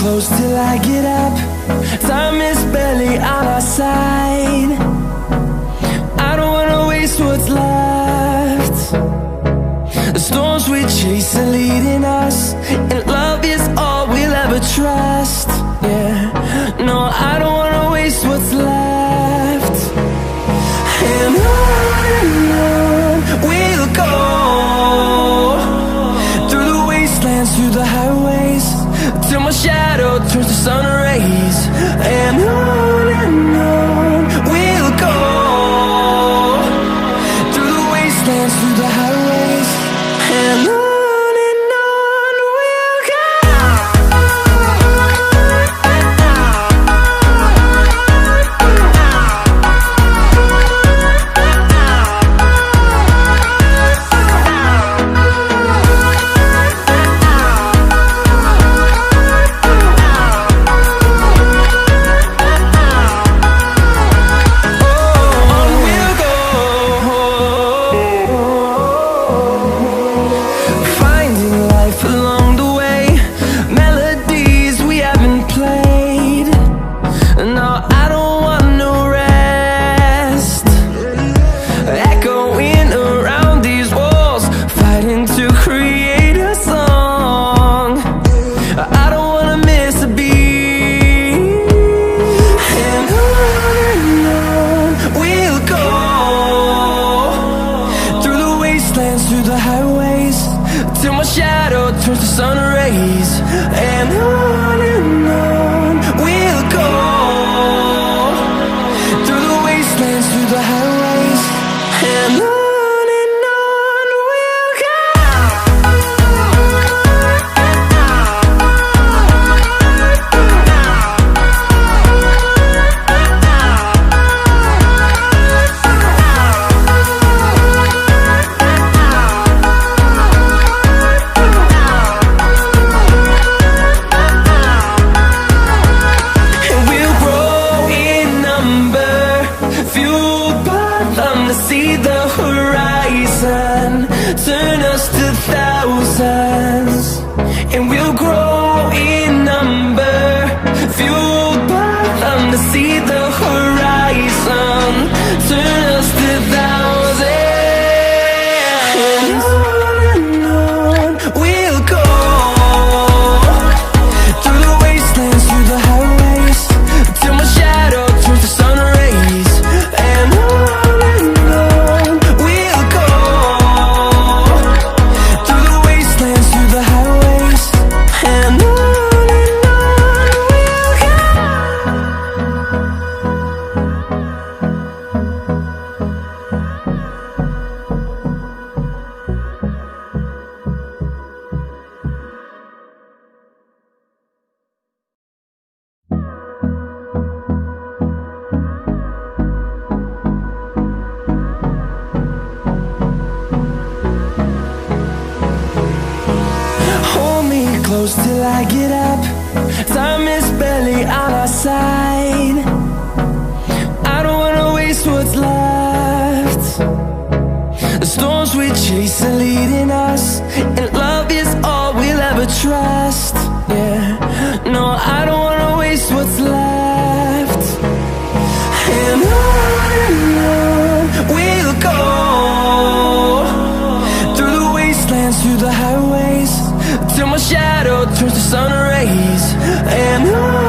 close till I get up. Time is barely on our side. I don't wanna waste what's left. The storms we chase are leading us, and love is all we'll ever trust. Yeah, no, I don't wanna waste what's left. And on we'll go, through the wastelands, through the highways, till my shadow turns to sun rays. And on we'll go, through the wastelands, through the highways, and on we'll go. Through the highways, till my shadow turns to sun rays. And on we'll go, through the wastelands, through the highways, and on we'll go. See the horizon, turn us to thousands, and we'll grow in number, fueled by them to see the horizon, turn us to thousands. And on we'll go, through the wastelands, through the highways, till my shadow turns to sun rays. And close till I get up. Time is barely on our side. I don't wanna waste what's left. The storms we chase are leading us, and love is all we'll ever trust. Yeah, no, I don't wanna waste what's left. And on we'll go, through the wastelands, through the highways, till my shadow turns to sun rays. And on